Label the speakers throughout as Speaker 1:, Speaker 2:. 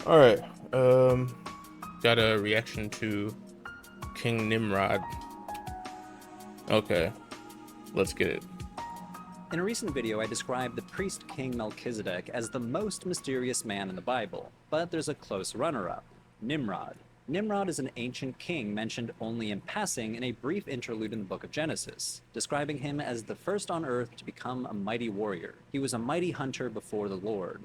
Speaker 1: All right. Got a reaction to King Nimrod. Okay, let's get it.
Speaker 2: In a recent video, I described the priest king Melchizedek as the most mysterious man in the Bible, but there's a close runner-up, Nimrod. Nimrod is an ancient king mentioned only in passing in a brief interlude in the book of Genesis, describing him as the first on earth to become a mighty warrior. He was a mighty hunter before the Lord.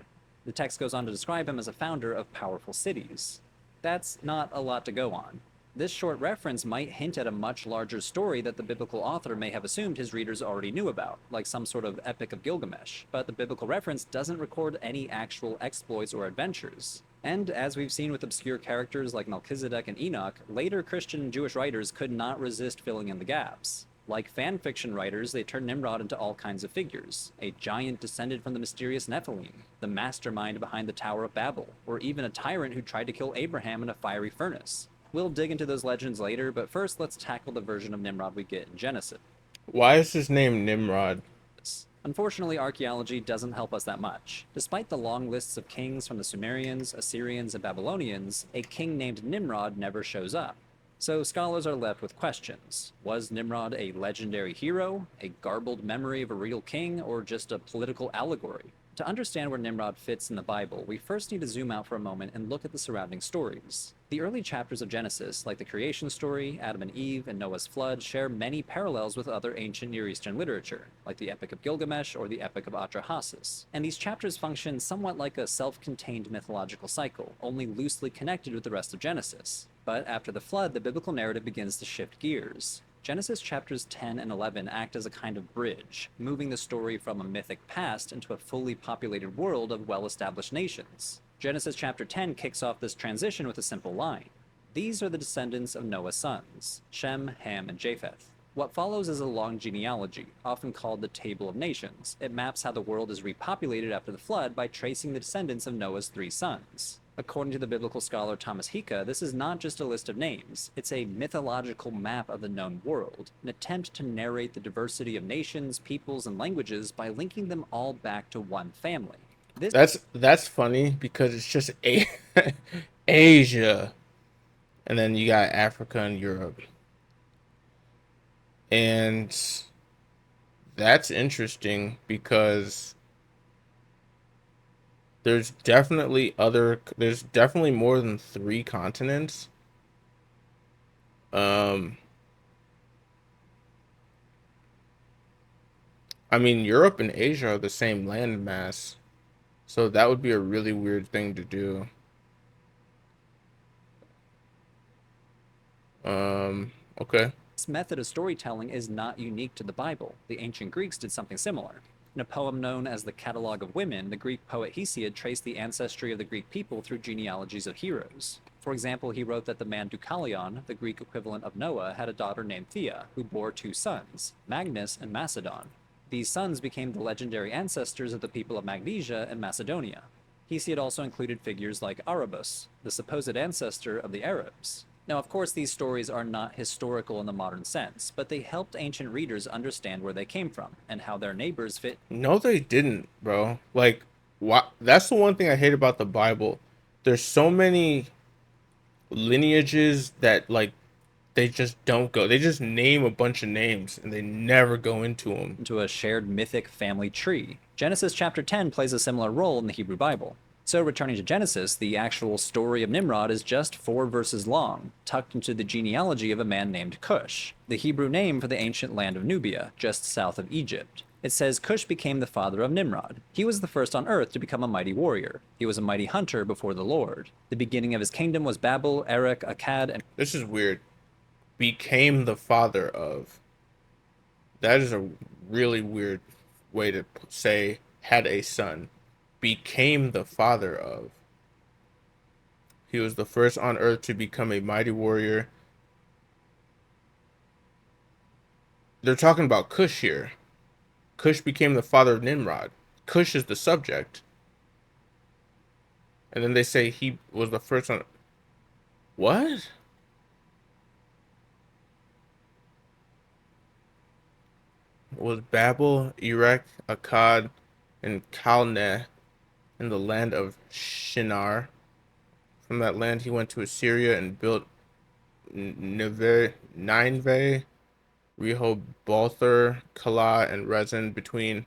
Speaker 2: The text goes on to describe him as a founder of powerful cities. That's not a lot to go on. This short reference might hint at a much larger story that the biblical author may have assumed his readers already knew about, like some sort of Epic of Gilgamesh, but the biblical reference doesn't record any actual exploits or adventures. And as we've seen with obscure characters like Melchizedek and Enoch, later Christian and Jewish writers could not resist filling in the gaps. Like fan fiction writers, they turned Nimrod into all kinds of figures. A giant descended from the mysterious Nephilim, the mastermind behind the Tower of Babel, or even a tyrant who tried to kill Abraham in a fiery furnace. We'll dig into those legends later, but first let's tackle the version of Nimrod we get in Genesis.
Speaker 1: Why is his name Nimrod?
Speaker 2: Unfortunately, archaeology doesn't help us that much. Despite the long lists of kings from the Sumerians, Assyrians, and Babylonians, a king named Nimrod never shows up. So scholars are left with questions. Was Nimrod a legendary hero, a garbled memory of a real king, or just a political allegory? To understand where Nimrod fits in the Bible, we first need to zoom out for a moment and look at the surrounding stories. The early chapters of Genesis, like the creation story, Adam and Eve, and Noah's flood, share many parallels with other ancient Near Eastern literature, like the Epic of Gilgamesh or the Epic of Atrahasis. And these chapters function somewhat like a self-contained mythological cycle, only loosely connected with the rest of Genesis. But after the flood, the biblical narrative begins to shift gears. Genesis chapters 10 and 11 act as a kind of bridge, moving the story from a mythic past into a fully populated world of well-established nations. Genesis chapter 10 kicks off this transition with a simple line. These are the descendants of Noah's sons, Shem, Ham, and Japheth. What follows is a long genealogy, often called the Table of Nations. It maps how the world is repopulated after the flood by tracing the descendants of Noah's three sons. According to the biblical scholar Thomas Hika, this is not just a list of names, it's a mythological map of the known world, an attempt to narrate the diversity of nations, peoples, and languages by linking them all back to one family. This
Speaker 1: That's funny because it's just Asia, and then you got Africa and Europe, and that's interesting because there's definitely more than three continents. Um, I mean, Europe and Asia are the same land mass, so that would be a really weird thing to do. Okay.
Speaker 2: method of storytelling is not unique to the Bible. The ancient Greeks did something similar. In a poem known as the Catalogue of Women, the Greek poet Hesiod traced the ancestry of the Greek people through genealogies of heroes. For example, he wrote that the man Deucalion, the Greek equivalent of Noah, had a daughter named Thea, who bore two sons, Magnus and Macedon. These sons became the legendary ancestors of the people of Magnesia and Macedonia. Hesiod also included figures like Arabus, the supposed ancestor of the Arabs. Now, of course, these stories are not historical in the modern sense, but they helped ancient readers understand where they came from and how their neighbors fit.
Speaker 1: No, they didn't, bro. Like, what? That's the one thing I hate about the Bible. There's so many lineages that like they just don't go. They just name a bunch of names and they never go into them.
Speaker 2: Into a shared mythic family tree. Genesis chapter 10 plays a similar role in the Hebrew Bible. So, returning to Genesis, the actual story of Nimrod is just 4 verses long, tucked into the genealogy of a man named Cush, the Hebrew name for the ancient land of Nubia, just south of Egypt. It says Cush became the father of Nimrod. He was the first on earth to become a mighty warrior. He was a mighty hunter before the Lord. The beginning of his kingdom was Babel, Erech, Akkad, and
Speaker 1: This is weird. Became the father of. That is a really weird way to say had a son. Became the father of. He was the first on earth to become a mighty warrior. They're talking about Cush here. Cush became the father of Nimrod. Cush is the subject. And then they say he was the first on. What? Was Babel, Erech, Akkad, and Calneh in the land of Shinar? From that land, he went to Assyria and built Nineveh, Rehoboth, Calah, and Rezin between.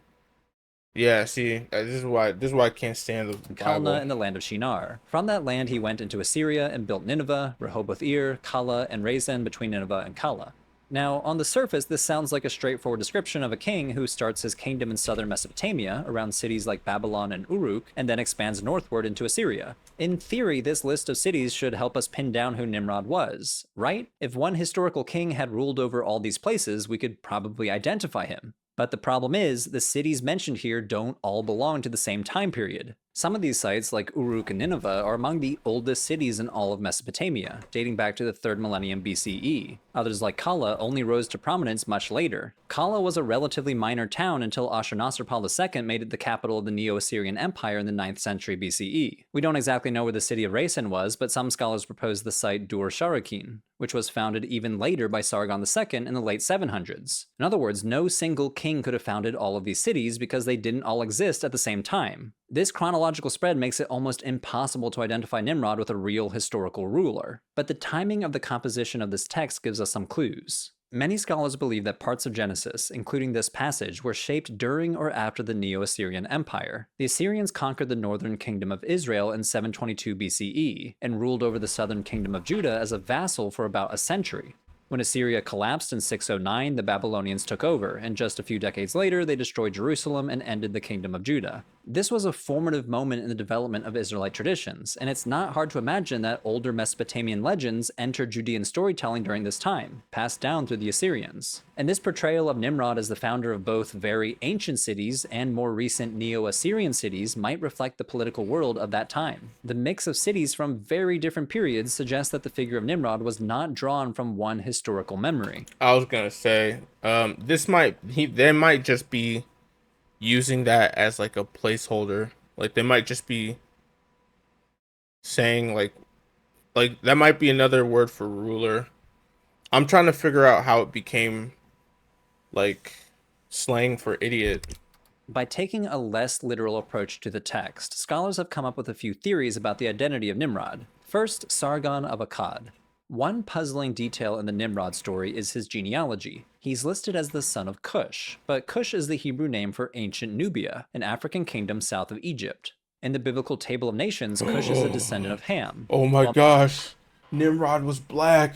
Speaker 1: Yeah, see, this is why I can't stand the
Speaker 2: Calneh
Speaker 1: Bible.
Speaker 2: in the land of Shinar. From that land he went into Assyria and built Nineveh, Rehoboth-ir, Calah, and Rezin between Nineveh and Calah. Now, on the surface, this sounds like a straightforward description of a king who starts his kingdom in southern Mesopotamia, around cities like Babylon and Uruk, and then expands northward into Assyria. In theory, this list of cities should help us pin down who Nimrod was, right? If one historical king had ruled over all these places, we could probably identify him. But the problem is, the cities mentioned here don't all belong to the same time period. Some of these sites, like Uruk and Nineveh, are among the oldest cities in all of Mesopotamia, dating back to the 3rd millennium BCE. Others, like Calah, only rose to prominence much later. Calah was a relatively minor town until Ashurnasirpal II made it the capital of the Neo-Assyrian Empire in the 9th century BCE. We don't exactly know where the city of Resen was, but some scholars propose the site Dur-Sharrukin, which was founded even later by Sargon II in the late 700s. In other words, no single king could have founded all of these cities because they didn't all exist at the same time. This chronological spread makes it almost impossible to identify Nimrod with a real historical ruler. But the timing of the composition of this text gives us some clues. Many scholars believe that parts of Genesis, including this passage, were shaped during or after the Neo-Assyrian Empire. The Assyrians conquered the northern kingdom of Israel in 722 BCE, and ruled over the southern kingdom of Judah as a vassal for about a century. When Assyria collapsed in 609, the Babylonians took over, and just a few decades later, they destroyed Jerusalem and ended the kingdom of Judah. This was a formative moment in the development of Israelite traditions, and it's not hard to imagine that older Mesopotamian legends entered Judean storytelling during this time, passed down through the Assyrians. And this portrayal of Nimrod as the founder of both very ancient cities and more recent Neo-Assyrian cities might reflect the political world of that time. The mix of cities from very different periods suggests that the figure of Nimrod was not drawn from one historical memory.
Speaker 1: I was gonna say, they might just be using that as like a placeholder. Like they might just be saying like that might be another word for ruler. I'm trying to figure out how it became like slang for idiot.
Speaker 2: By taking a less literal approach to the text, scholars have come up with a few theories about the identity of Nimrod. First, Sargon of Akkad. One puzzling detail in the Nimrod story is his genealogy. He's listed as the son of Cush, but Cush is the Hebrew name for ancient Nubia, an African kingdom south of Egypt. In the biblical Table of Nations, Cush is a descendant of Ham.
Speaker 1: Oh my gosh. Nimrod was black.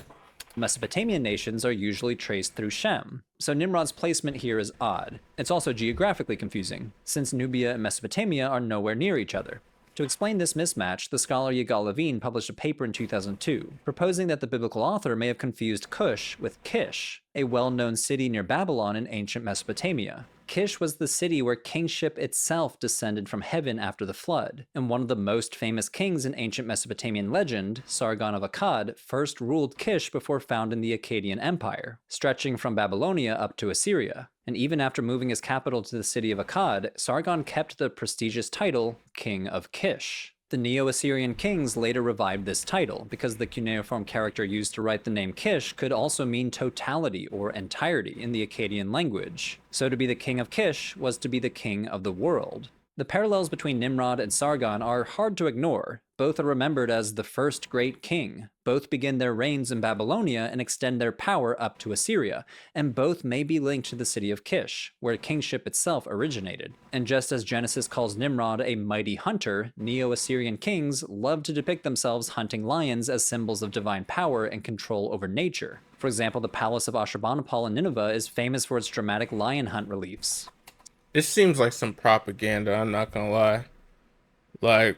Speaker 2: Mesopotamian nations are usually traced through Shem, so Nimrod's placement here is odd. It's also geographically confusing, since Nubia and Mesopotamia are nowhere near each other. To explain this mismatch, the scholar Yigal Levine published a paper in 2002, proposing that the biblical author may have confused Cush with Kish, a well-known city near Babylon in ancient Mesopotamia. Kish was the city where kingship itself descended from heaven after the flood, and one of the most famous kings in ancient Mesopotamian legend, Sargon of Akkad, first ruled Kish before founding the Akkadian Empire, stretching from Babylonia up to Assyria. And even after moving his capital to the city of Akkad, Sargon kept the prestigious title, King of Kish. The Neo-Assyrian kings later revived this title, because the cuneiform character used to write the name Kish could also mean totality or entirety in the Akkadian language. So to be the king of Kish was to be the king of the world. The parallels between Nimrod and Sargon are hard to ignore. Both are remembered as the first great king. Both begin their reigns in Babylonia and extend their power up to Assyria, and both may be linked to the city of Kish, where kingship itself originated. And just as Genesis calls Nimrod a mighty hunter, Neo-Assyrian kings love to depict themselves hunting lions as symbols of divine power and control over nature. For example, the palace of Ashurbanipal in Nineveh is famous for its dramatic lion hunt reliefs.
Speaker 1: This seems like some propaganda, I'm not gonna lie. Like,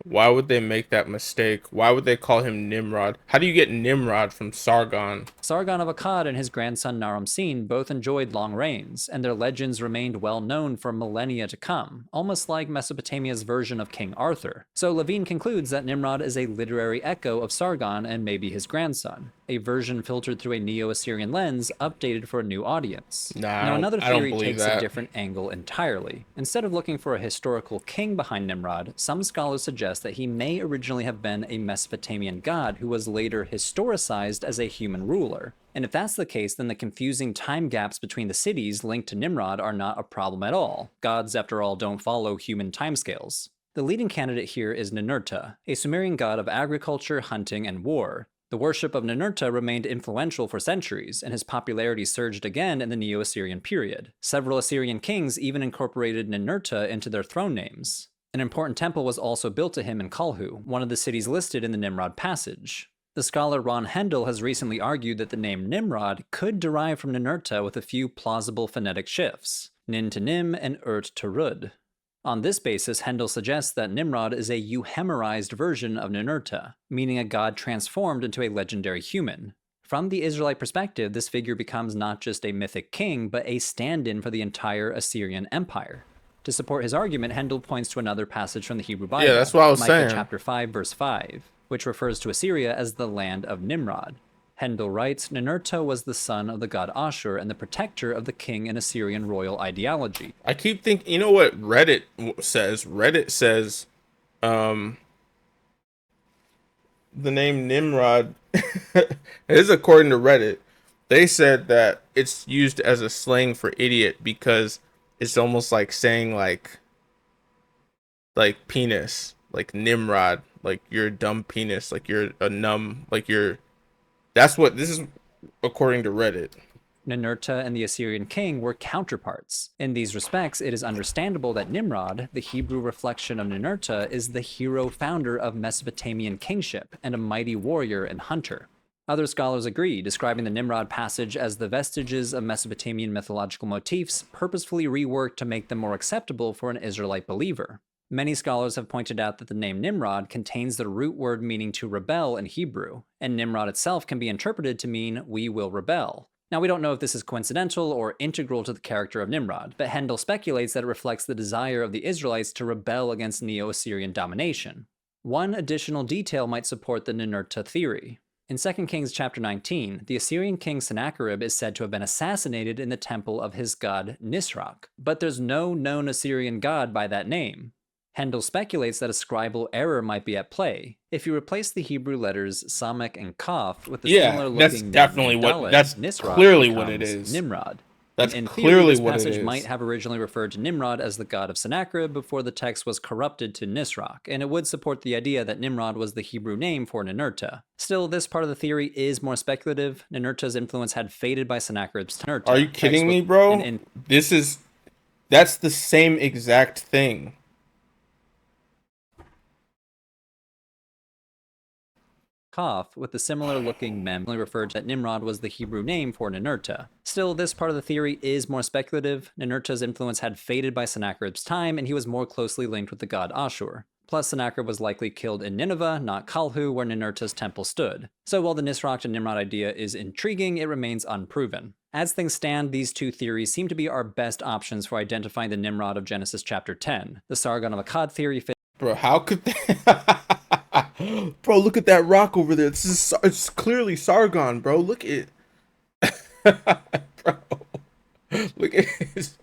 Speaker 1: why would they make that mistake? Why would they call him Nimrod? How do you get Nimrod from Sargon?
Speaker 2: Sargon of Akkad and his grandson Naram-Sin both enjoyed long reigns, and their legends remained well known for millennia to come, almost like Mesopotamia's version of King Arthur. So Levine concludes that Nimrod is a literary echo of Sargon and maybe his grandson, a version filtered through a Neo-Assyrian lens, updated for a new audience.
Speaker 1: Nah,
Speaker 2: Now another
Speaker 1: I don't
Speaker 2: theory
Speaker 1: believe
Speaker 2: takes
Speaker 1: that.
Speaker 2: a different angle entirely. Instead of looking for a historical king behind Nimrod, some scholars suggest that he may originally have been a Mesopotamian god who was later historicized as a human ruler. And if that's the case, then the confusing time gaps between the cities linked to Nimrod are not a problem at all. Gods, after all, don't follow human timescales. The leading candidate here is Ninurta, a Sumerian god of agriculture, hunting, and war. The worship of Ninurta remained influential for centuries, and his popularity surged again in the Neo-Assyrian period. Several Assyrian kings even incorporated Ninurta into their throne names. An important temple was also built to him in Kalhu, one of the cities listed in the Nimrod passage. The scholar Ron Hendel has recently argued that the name Nimrod could derive from Ninurta with a few plausible phonetic shifts, Nin to Nim and Urt to Rud. On this basis, Hendel suggests that Nimrod is a euhemerized version of Ninurta, meaning a god transformed into a legendary human. From the Israelite perspective, this figure becomes not just a mythic king, but a stand-in for the entire Assyrian Empire. To support his argument, Hendel points to another passage from the Hebrew Bible,
Speaker 1: Yeah, that's what I was
Speaker 2: Micah
Speaker 1: saying.
Speaker 2: chapter 5, verse 5, which refers to Assyria as the land of Nimrod. Hendel writes, Ninurta was the son of the god Ashur and the protector of the king in Assyrian royal ideology.
Speaker 1: I keep thinking, you know what Reddit says? Reddit says, the name Nimrod is according to Reddit. They said that it's used as a slang for idiot because it's almost like saying like penis, like Nimrod, like you're a dumb penis, like you're a numb, like you're. That's what this is according to Reddit.
Speaker 2: Ninurta and the Assyrian king were counterparts. In these respects, it is understandable that Nimrod, the Hebrew reflection of Ninurta, is the hero founder of Mesopotamian kingship and a mighty warrior and hunter. Other scholars agree, describing the Nimrod passage as the vestiges of Mesopotamian mythological motifs purposefully reworked to make them more acceptable for an Israelite believer. Many scholars have pointed out that the name Nimrod contains the root word meaning to rebel in Hebrew, and Nimrod itself can be interpreted to mean we will rebel. Now, we don't know if this is coincidental or integral to the character of Nimrod, but Hendel speculates that it reflects the desire of the Israelites to rebel against Neo-Assyrian domination. One additional detail might support the Ninurta theory. In 2 Kings chapter 19, the Assyrian king Sennacherib is said to have been assassinated in the temple of his god Nisroch, but there's no known Assyrian god by that name. Hendel speculates that a scribal error might be at play. If you replace the Hebrew letters Samek and Kaf with the similar looking
Speaker 1: definitely
Speaker 2: Dalet,
Speaker 1: that's
Speaker 2: Nisroch
Speaker 1: clearly what it
Speaker 2: becomes
Speaker 1: is.
Speaker 2: Nimrod.
Speaker 1: That's
Speaker 2: In
Speaker 1: clearly
Speaker 2: theory, this
Speaker 1: what it
Speaker 2: passage
Speaker 1: is.
Speaker 2: might have originally referred to Nimrod as the god of Sennacherib before the text was corrupted to Nisroch, and it would support the idea that Nimrod was the Hebrew name for Ninurta. Still, this part of the theory is more speculative. Ninurta's influence had faded by Sennacherib's Ninurta.
Speaker 1: Are you kidding me, bro? That's the same exact thing.
Speaker 2: Kaf, with the similar looking mem referred to that Nimrod was the Hebrew name for Ninurta. Still, this part of the theory is more speculative. Ninurta's influence had faded by Sennacherib's time, and he was more closely linked with the god Ashur. Plus, Sennacherib was likely killed in Nineveh, not Kalhu, where Ninurta's temple stood. So while the Nisroch and Nimrod idea is intriguing, it remains unproven. As things stand, these two theories seem to be our best options for identifying the Nimrod of Genesis chapter 10. The Sargon of Akkad theory fits.
Speaker 1: Bro, how could that? Bro, look at that rock over there. It's clearly Sargon, bro. Look at bro. Look at his.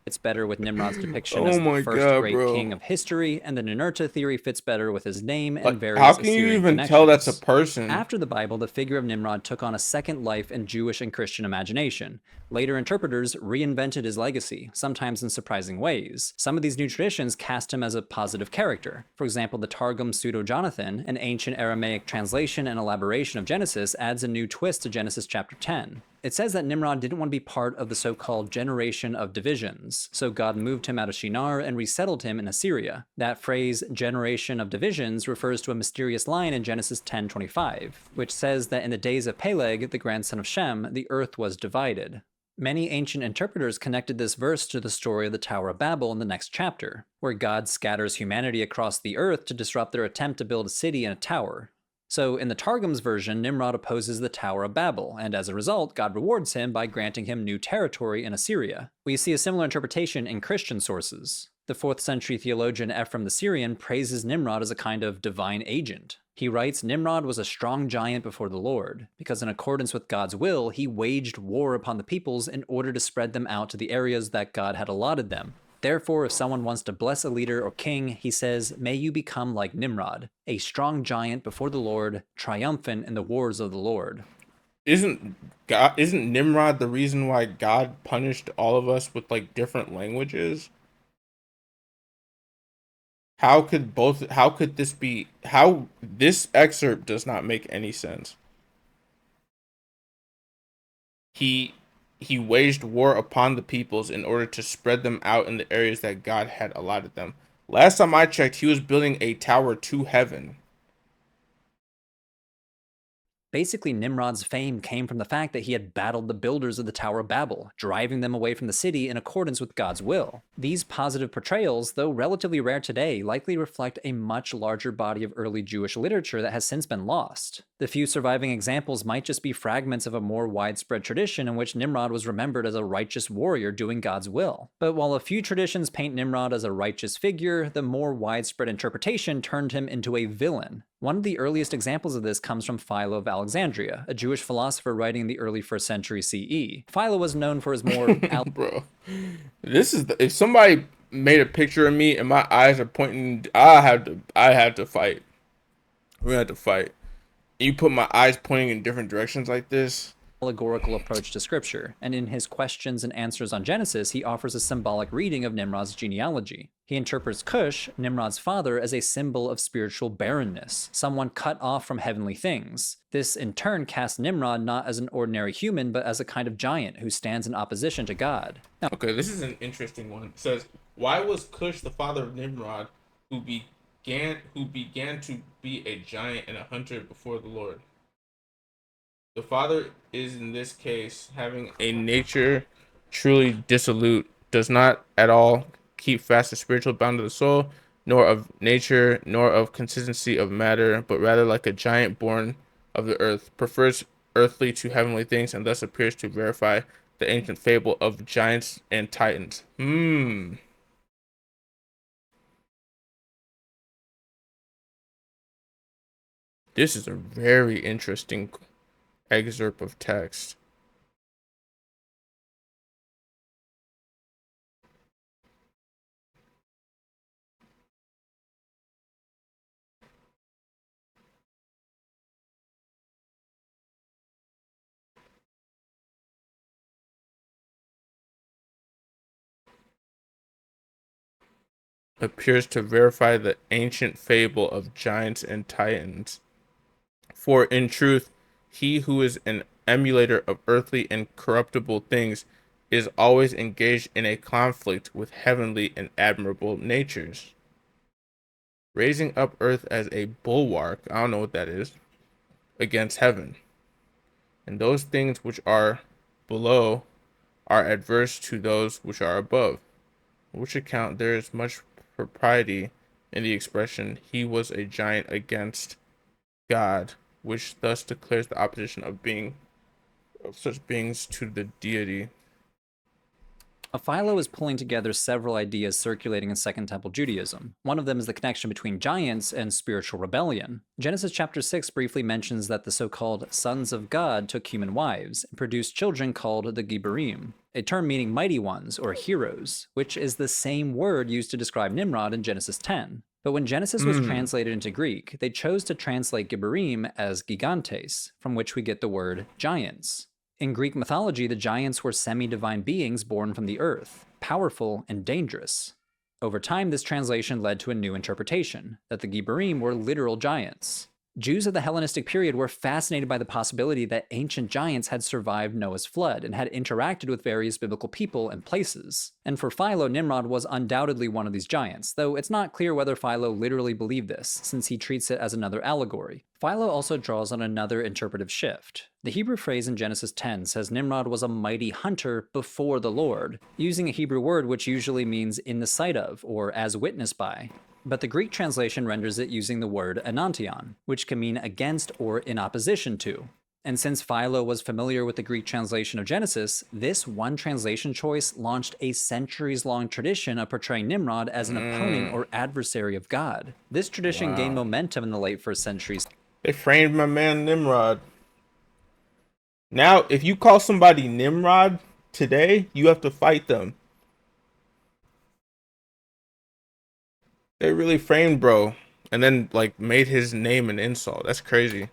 Speaker 2: It's better with Nimrod's depiction as the first great king of history, and the Ninurta theory fits better with his name and various
Speaker 1: How can you
Speaker 2: Assyrian
Speaker 1: even tell that's a person?
Speaker 2: After the Bible, the figure of Nimrod took on a second life in Jewish and Christian imagination. Later interpreters reinvented his legacy, sometimes in surprising ways. Some of these new traditions cast him as a positive character. For example, the Targum Pseudo-Jonathan, an ancient Aramaic translation and elaboration of Genesis, adds a new twist to Genesis chapter 10. It says that Nimrod didn't want to be part of the so-called generation of divisions, so God moved him out of Shinar and resettled him in Assyria. That phrase, generation of divisions, refers to a mysterious line in Genesis 10:25, which says that in the days of Peleg, the grandson of Shem, the earth was divided. Many ancient interpreters connected this verse to the story of the Tower of Babel in the next chapter, where God scatters humanity across the earth to disrupt their attempt to build a city and a tower. So in the Targum's version, Nimrod opposes the Tower of Babel, and as a result, God rewards him by granting him new territory in Assyria. We see a similar interpretation in Christian sources. The 4th century theologian Ephraim the Syrian praises Nimrod as a kind of divine agent. He writes, Nimrod was a strong giant before the Lord, because in accordance with God's will, he waged war upon the peoples in order to spread them out to the areas that God had allotted them. Therefore, if someone wants to bless a leader or king, he says, may you become like Nimrod, a strong giant before the Lord, triumphant in the wars of the Lord.
Speaker 1: isn't isn't Nimrod the reason why God punished all of us with like different languages? How could this be how this excerpt does not make any sense. He he waged war upon the peoples in order to spread them out in the areas that God had allotted them. Last time I checked, he was building a tower to heaven.
Speaker 2: Basically, Nimrod's fame came from the fact that he had battled the builders of the Tower of Babel, driving them away from the city in accordance with God's will. These positive portrayals, though relatively rare today, likely reflect a much larger body of early Jewish literature that has since been lost. The few surviving examples might just be fragments of a more widespread tradition in which Nimrod was remembered as a righteous warrior doing God's will. But while a few traditions paint Nimrod as a righteous figure, the more widespread interpretation turned him into a villain. One of the earliest examples of this comes from Philo of Alexandria, a Jewish philosopher writing in the early 1st century CE. Philo was known for his more
Speaker 1: Bro, this is if somebody made a picture of me and my eyes are pointing, I have to fight. We have to fight. You put my eyes pointing in different directions like this.
Speaker 2: allegorical approach to scripture, and in his questions and answers on Genesis, he offers a symbolic reading of Nimrod's genealogy. He interprets Cush, Nimrod's father, as a symbol of spiritual barrenness, someone cut off from heavenly things. This, in turn, casts Nimrod not as an ordinary human, but as a kind of giant who stands in opposition to God. Now,
Speaker 1: Okay, this is an interesting one. It says, "Why was Cush the father of Nimrod, who began to be a giant and a hunter before the Lord?" The father is in this case having a nature truly dissolute, does not at all keep fast the spiritual bound of the soul, nor of nature, nor of consistency of matter, but rather like a giant born of the earth, prefers earthly to heavenly things, and thus appears to verify the ancient fable of giants and titans. This is a very interesting excerpt of text. Appears to verify the ancient fable of giants and titans. For in truth, he who is an emulator of earthly and corruptible things is always engaged in a conflict with heavenly and admirable natures, raising up earth as a bulwark, I don't know what that is, against heaven. And those things which are below are adverse to those which are above, on which account there is much propriety in the expression, he was a giant against God, which thus declares the opposition of such beings to the deity.
Speaker 2: Philo is pulling together several ideas circulating in Second Temple Judaism. One of them is the connection between giants and spiritual rebellion. Genesis chapter 6 briefly mentions that the so-called sons of God took human wives and produced children called the Giberim, a term meaning mighty ones or heroes, which is the same word used to describe Nimrod in Genesis 10. But when Genesis was
Speaker 1: Hmm.
Speaker 2: translated into Greek, they chose to translate Giberim as gigantes, from which we get the word giants. In Greek mythology, the giants were semi-divine beings born from the earth, powerful and dangerous. Over time, this translation led to a new interpretation, that the Giberim were literal giants. Jews of the Hellenistic period were fascinated by the possibility that ancient giants had survived Noah's flood and had interacted with various biblical people and places. And for Philo, Nimrod was undoubtedly one of these giants, though it's not clear whether Philo literally believed this, since he treats it as another allegory. Philo also draws on another interpretive shift. The Hebrew phrase in Genesis 10 says Nimrod was a mighty hunter before the Lord, using a Hebrew word which usually means in the sight of or as witnessed by. But the Greek translation renders it using the word enantion, which can mean against or in opposition to. And since Philo was familiar with the Greek translation of Genesis, this one translation choice launched a centuries-long tradition of portraying Nimrod as an opponent or adversary of God. This tradition gained
Speaker 1: Wow.
Speaker 2: momentum in the late 1st century.
Speaker 1: They framed my man Nimrod. Now, if you call somebody Nimrod today, you have to fight them. They really framed bro, and then like made his name an insult. That's crazy.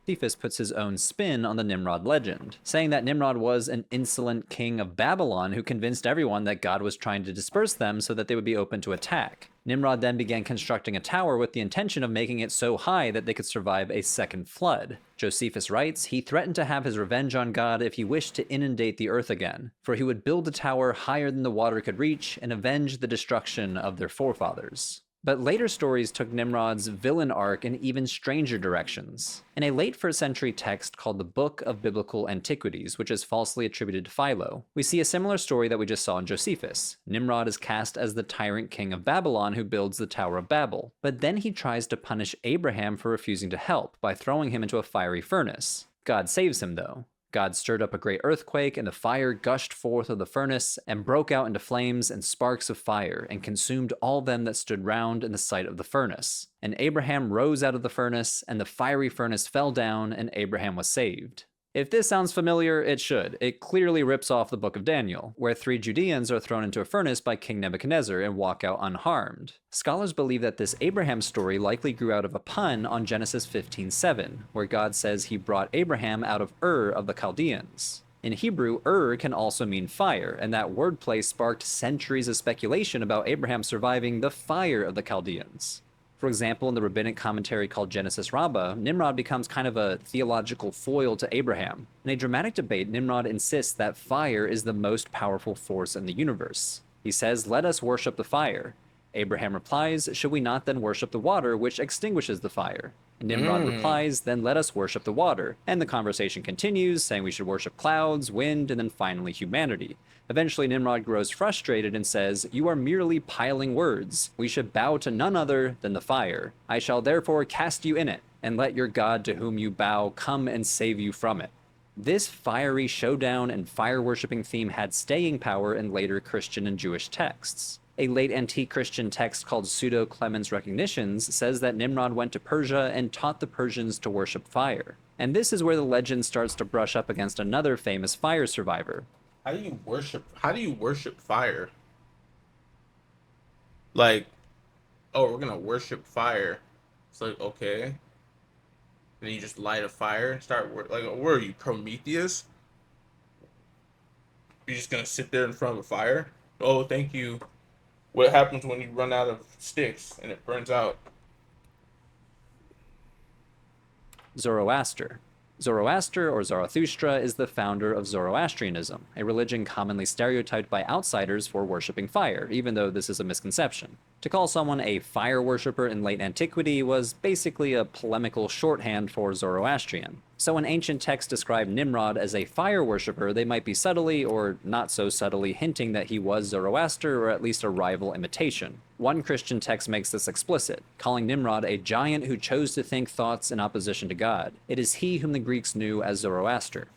Speaker 2: Josephus puts his own spin on the Nimrod legend, saying that Nimrod was an insolent king of Babylon who convinced everyone that God was trying to disperse them so that they would be open to attack. Nimrod then began constructing a tower with the intention of making it so high that they could survive a second flood. Josephus writes, he threatened to have his revenge on God if he wished to inundate the earth again, for he would build a tower higher than the water could reach and avenge the destruction of their forefathers. But later stories took Nimrod's villain arc in even stranger directions. In a late 1st century text called the Book of Biblical Antiquities, which is falsely attributed to Philo, we see a similar story that we just saw in Josephus. Nimrod is cast as the tyrant king of Babylon who builds the Tower of Babel, but then he tries to punish Abraham for refusing to help by throwing him into a fiery furnace. God saves him though. God stirred up a great earthquake, and the fire gushed forth of the furnace, and broke out into flames and sparks of fire, and consumed all them that stood round in the sight of the furnace. And Abraham rose out of the furnace, and the fiery furnace fell down, and Abraham was saved. If this sounds familiar, it should. It clearly rips off the book of Daniel, where 3 Judeans are thrown into a furnace by King Nebuchadnezzar and walk out unharmed. Scholars believe that this Abraham story likely grew out of a pun on Genesis 15:7, where God says he brought Abraham out of Ur of the Chaldeans. In Hebrew, Ur can also mean fire, and that wordplay sparked centuries of speculation about Abraham surviving the fire of the Chaldeans. For example, in the rabbinic commentary called Genesis Rabbah, Nimrod becomes kind of a theological foil to Abraham. In a dramatic debate, Nimrod insists that fire is the most powerful force in the universe. He says, "Let us worship the fire." Abraham replies, "Should we not then worship the water which extinguishes the fire?" And Nimrod replies, "Then let us worship the water." And the conversation continues, saying we should worship clouds, wind, and then finally humanity. Eventually, Nimrod grows frustrated and says, "You are merely piling words. We should bow to none other than the fire. I shall therefore cast you in it, and let your God to whom you bow come and save you from it." This fiery showdown and fire-worshipping theme had staying power in later Christian and Jewish texts. A late antique Christian text called Pseudo Clemens Recognitions says that Nimrod went to Persia and taught the Persians to worship fire. And this is where the legend starts to brush up against another famous fire survivor.
Speaker 1: How do you worship fire? Like, oh, we're gonna worship fire. It's like, okay. Then you just light a fire and like, where are you, Prometheus? You're just gonna sit there in front of a fire? Oh, thank you. What happens when you run out of sticks and it burns out?
Speaker 2: Zoroaster. Zoroaster, or Zarathustra, is the founder of Zoroastrianism, a religion commonly stereotyped by outsiders for worshipping fire, even though this is a misconception. To call someone a fire worshipper in late antiquity was basically a polemical shorthand for Zoroastrian. So when ancient texts describe Nimrod as a fire worshipper, they might be subtly, or not so subtly, hinting that he was Zoroaster or at least a rival imitation. One Christian text makes this explicit, calling Nimrod a giant who chose to think thoughts in opposition to God. It is he whom the Greeks knew as Zoroaster.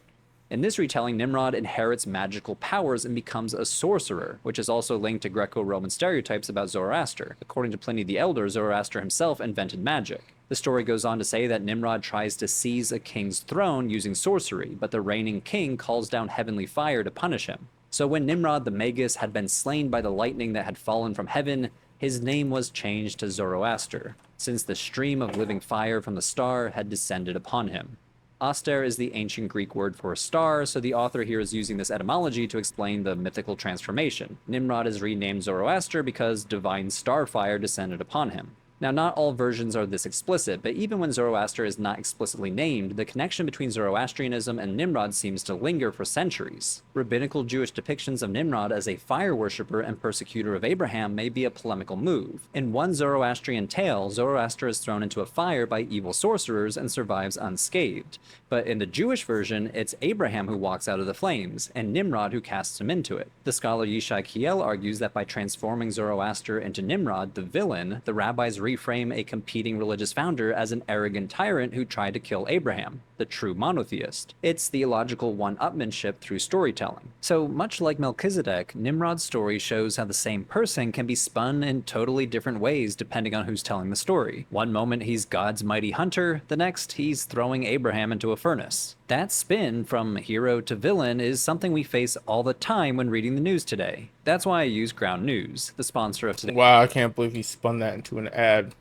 Speaker 2: In this retelling, Nimrod inherits magical powers and becomes a sorcerer, which is also linked to Greco-Roman stereotypes about Zoroaster. According to Pliny the Elder, Zoroaster himself invented magic. The story goes on to say that Nimrod tries to seize a king's throne using sorcery, but the reigning king calls down heavenly fire to punish him. So when Nimrod the Magus had been slain by the lightning that had fallen from heaven, his name was changed to Zoroaster, since the stream of living fire from the star had descended upon him. Aster is the ancient Greek word for a star, so the author here is using this etymology to explain the mythical transformation. Nimrod is renamed Zoroaster because divine starfire descended upon him. Now, not all versions are this explicit, but even when Zoroaster is not explicitly named, the connection between Zoroastrianism and Nimrod seems to linger for centuries. Rabbinical Jewish depictions of Nimrod as a fire worshipper and persecutor of Abraham may be a polemical move. In one Zoroastrian tale, Zoroaster is thrown into a fire by evil sorcerers and survives unscathed. But in the Jewish version, it's Abraham who walks out of the flames, and Nimrod who casts him into it. The scholar Yishai Kiel argues that by transforming Zoroaster into Nimrod, the villain, the rabbis reframe a competing religious founder as an arrogant tyrant who tried to kill Abraham, the true monotheist. It's theological one-upmanship through storytelling. So, much like Melchizedek, Nimrod's story shows how the same person can be spun in totally different ways depending on who's telling the story. One moment he's God's mighty hunter, the next he's throwing Abraham into a furnace. That spin from hero to villain is something we face all the time when reading the news today. That's why I use Ground News, the sponsor of today.
Speaker 1: Wow, I can't believe he spun that into an ad.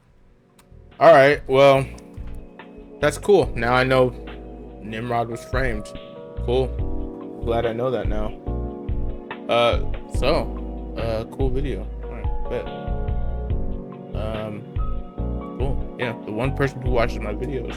Speaker 1: All right, well, That's cool. Now I know Nimrod was framed. Cool. Glad I know that now. Cool video. All right, bet. Cool. Yeah, the one person who watches my videos